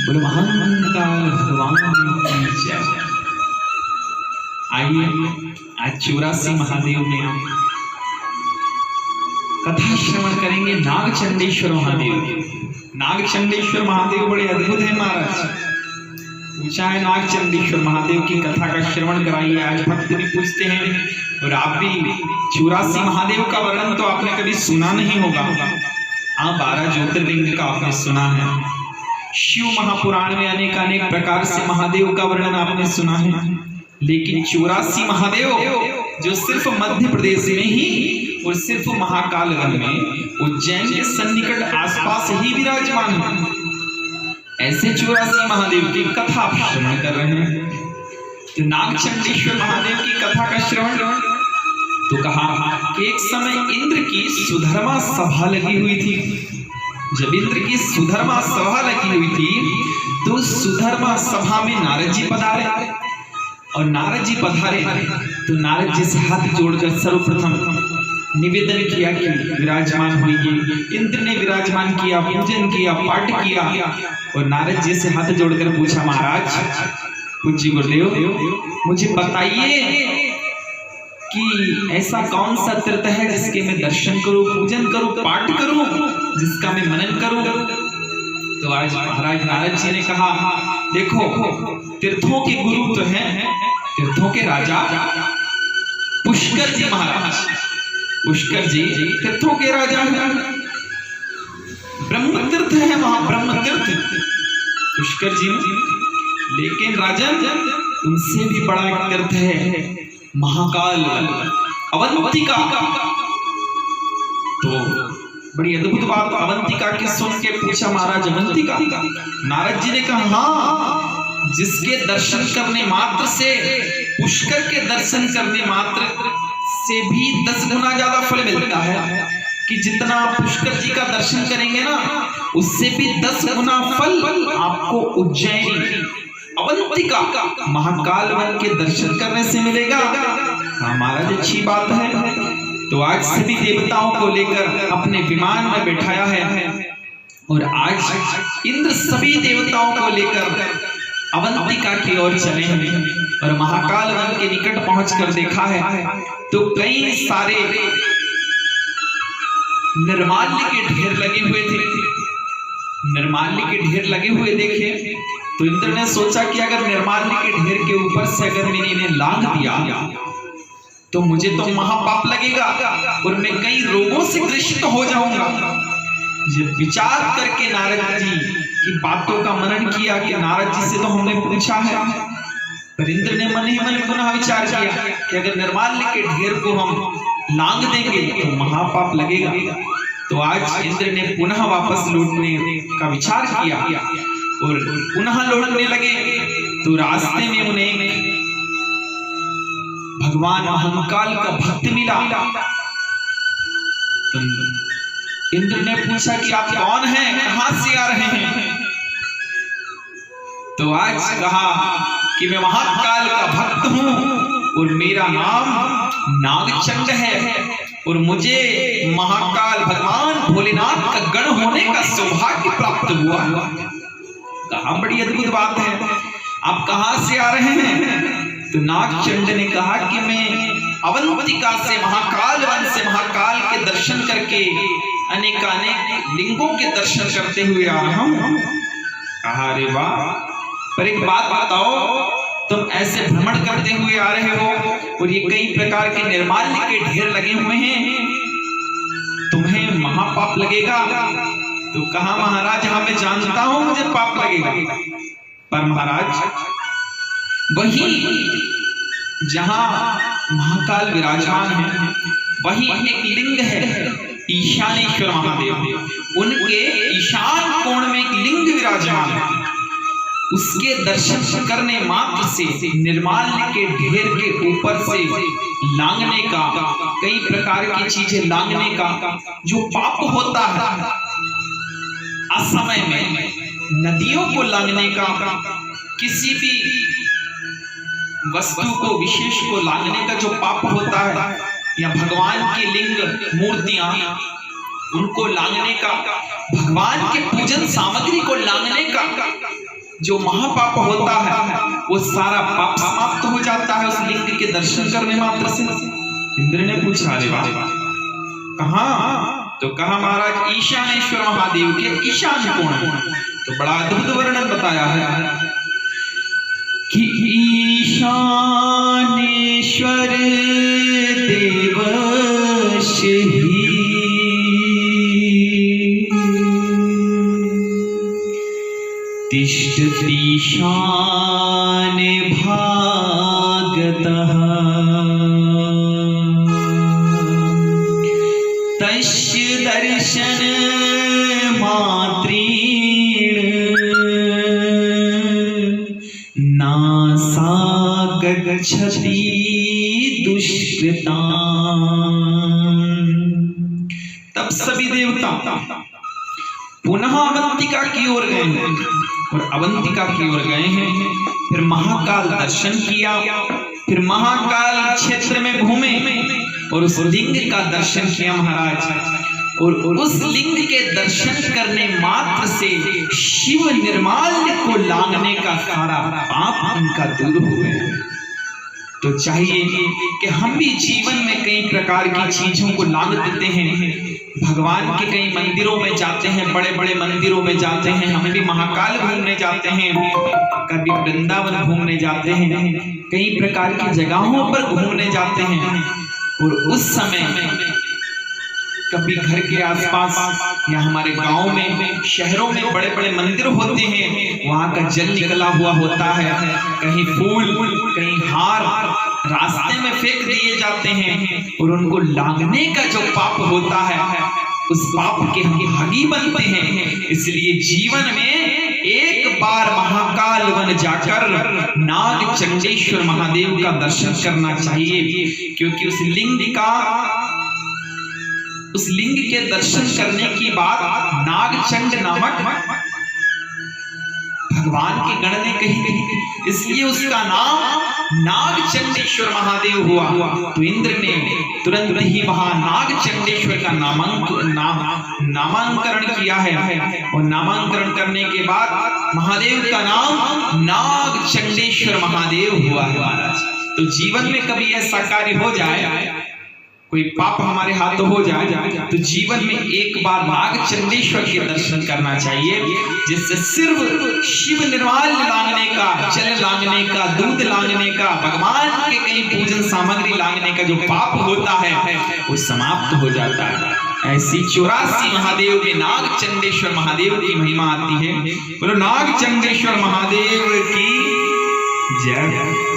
बोलो महाकाल भगवान की जय। आइए आज 84 महादेव में कथा श्रवण करेंगे नागचंडेश्वर महादेव की। नागचंडेश्वर महादेव बड़े अद्भुत है महाराज। पूछा है नागचंडेश्वर महादेव की कथा का श्रवण कराइए। आज भक्त भी पूछते हैं और आप भी 84 महादेव का वर्णन तो आपने कभी सुना नहीं होगा। हाँ, 12 ज्योतिर्लिंग का आपने सुना है। शिव महापुराण में अनेक अनेक प्रकार से महादेव का वर्णन आपने सुना है, लेकिन 84 महादेव जो सिर्फ मध्य प्रदेश में ही और सिर्फ महाकाल वन में उज्जैन के सन्निकट आसपास ही विराजमान है, ऐसे 84 महादेव की कथा आप श्रवण कर रहे हैं। तो नागचंडेश्वर महादेव की कथा का श्रवण तो कहा कि एक समय इंद्र की सुधर्मा सभा लगी हुई थी। जब इंद्र की सुधर्मा सभा लगी हुई थी तो सुधर्मा सभा में नारद जी पधारे और नारद जी पधारे तो नारद जी से हाथ जोड़कर सर्वप्रथम निवेदन किया कि विराजमान होइए। इंद्र ने विराजमान किया, पूजन किया, पाठ किया और नारद जी से हाथ जोड़कर पूछा, महाराज पूज्य गुरुदेव मुझे बताइए कि ऐसा कौन सा तीर्थ है जिसके मैं दर्शन करूं, पूजन करूं, पाठ करूं, जिसका मैं मनन करूं। तो आज महाराज नारद जी ने कहा, देखो तीर्थों के गुरु तो हैं, तीर्थों के राजा पुष्कर जी महाराज। पुष्कर जी तीर्थों के राजा हैं, ब्रह्म तीर्थ है वहां, ब्रह्म तीर्थ पुष्कर जी। लेकिन राजन उनसे भी बड़ा एक तीर्थ है महाकाल अवंतिका। तो बड़ी अद्भुत बात अवंतिका की सुन के पूछा, महाराज अवंतिका? नारद जी ने कहा, हाँ, जिसके दर्शन करने मात्र से, पुष्कर के दर्शन करने मात्र से भी 10 गुना ज्यादा फल मिलता है। कि जितना पुष्कर जी का दर्शन करेंगे ना, उससे भी 10 गुना फल आपको उज्जैनी अवंतिका महाकाल वन के दर्शन करने से मिलेगा। महाराज अच्छी बात है। तो आज सभी देवताओं को लेकर अपने विमान में बैठाया है और आज इंद्र सभी देवताओं को लेकर अवंतिका की ओर चले हैं और महाकाल वन के निकट पहुंचकर देखा है तो कई सारे निर्माल्य के ढेर लगे हुए थे। निर्माल्य के ढेर लगे हुए देखे तो इंद्र ने सोचा कि अगर निर्माल्य के ढेर के ऊपर से अगर मैंने इन्हें लांघ दिया तो मुझे तो महापाप लगेगा और मैं कई रोगों से ग्रसित हो जाऊंगा। जब विचार करके नारद जी की बातों का मनन किया कि नारद जी से तो हमने पूछा है, पर इंद्र ने मन ही मन पुनः विचार किया कि अगर निर्माल्य के ढेर को हम लांघ देंगे तो महापाप लगेगा। तो आज इंद्र ने पुनः वापस लौटने का विचार किया और पुनः लौटने लगे तो रास्ते में उन्हें भगवान महाकाल का भक्त मिला। तो इंद्र ने पूछा कि आप कौन हैं, कहां से आ रहे हैं? तो आज कहा कि मैं महाकाल का भक्त हूं और मेरा नाम नागचंड है और मुझे महाकाल भगवान भोलेनाथ का गण होने का सौभाग्य प्राप्त हुआ। कहा बड़ी अद्भुत बात है, आप कहां से आ रहे हैं? तो नागचंड ने कहा कि मैं अवंतिका से, महाकाल वन से महाकाल के दर्शन करके अनेकानेक लिंगों के दर्शन करते हुए आ रहा हूं। कहा अरे वाह, पर एक बात बताओ, तुम ऐसे भ्रमण करते हुए आ रहे हो और ये कई प्रकार के निर्माल्य के ढेर लगे हुए हैं, तुम्हें महापाप लगेगा? तो कहा महाराज, हाँ मैं जानता हूं मुझे पाप लगेगा, पर महाराज वही जहां महाकाल विराजमान है वही एक लिंग है ईशानेश्वर महादेव। उनके ईशान कोण में एक लिंग विराजमान है, उसके दर्शन करने मात्र से निर्माल्य के ढेर के ऊपर से लांघने का, कई प्रकार की चीजें लांघने का जो पाप होता है, असमय में नदियों को लांघने का, किसी भी वस्तु को विशेष को लांघने का जो पाप होता है, या भगवान की लिंग मूर्तियां उनको लांघने का, भगवान के पूजन सामग्री को लांघने का जो महापाप होता है वो सारा पाप समाप्त हो जाता है उस लिंग के दर्शन करने मात्र से। इंद्र ने पूछा, अरे वाह, कहाँ? तो कहा महाराज ईशानेश्वर महादेव के ईशान कोण। तो बड़ा अद्भुत वर्णन बताया है कि ईशानेश्वर देवश ही तिष्ठतीशान भागतः तस्य दर्शन मात्रेण नासा गच्छति दुष्कृतान्। तब सभी देवता पुनः अवंतिका की ओर गए हैं और अवंतिका की ओर गए हैं। फिर महाकाल दर्शन किया, फिर महाकाल क्षेत्र में घूमे और उस लिंग का दर्शन किया महाराज। और उस लिंग के दर्शन करने मात्र से शिव निर्माल्य को लांघने का सारा पाप उनका दूर हो गया। तो चाहिए कि हम भी जीवन में कई प्रकार की चीजों को लांघ देते हैं। भगवान के कई मंदिरों में जाते हैं, बड़े बड़े मंदिरों में जाते हैं, हम भी महाकाल घूमने जाते हैं, कभी वृंदावन घूमने जाते हैं, कई प्रकार की जगहों पर घूमने जाते हैं। और उस समय कभी घर के आसपास या हमारे गांव में, शहरों में बड़े बड़े मंदिर होते हैं, वहां का जल निकला हुआ होता है, कहीं फूल, कहीं हार रास्ते में फेंक दिए जाते हैं और उनको लांघने का जो पाप होता है उस पाप के हम भागी बनते हैं। इसलिए जीवन में एक बार महाकाल वन जाकर नाग चंडेश्वर महादेव का दर्शन करना चाहिए, क्योंकि उस लिंग के दर्शन करने के बाद नागचंड नामक भगवान के गण ने कही, इसलिए उसका नाम नागचंडेश्वर महादेव हुआ। तो इंद्र ने तुरंत ही वहां नागचंडेश्वर का नामांकरण किया है और नामांकरण करने के बाद महादेव का नाम नागचंडेश्वर महादेव हुआ है महाराज। तो जीवन में कभी ऐसा कार्य हो जाए, कोई पाप हमारे हाथों हो जाए, तो जीवन में एक बार नागचंडेश्वर के दर्शन करना चाहिए, जिससे सिर्फ शिव निर्माल्य लांघने का, जल लांघने का, दूध लांघने का, भगवान के कई पूजन सामग्री लांघने का जो पाप होता है वो समाप्त हो जाता है। ऐसी 84 महादेव के नागचंडेश्वर महादेव की महिमा आती है। बोलो नागचंडेश्वर महादेव की जय।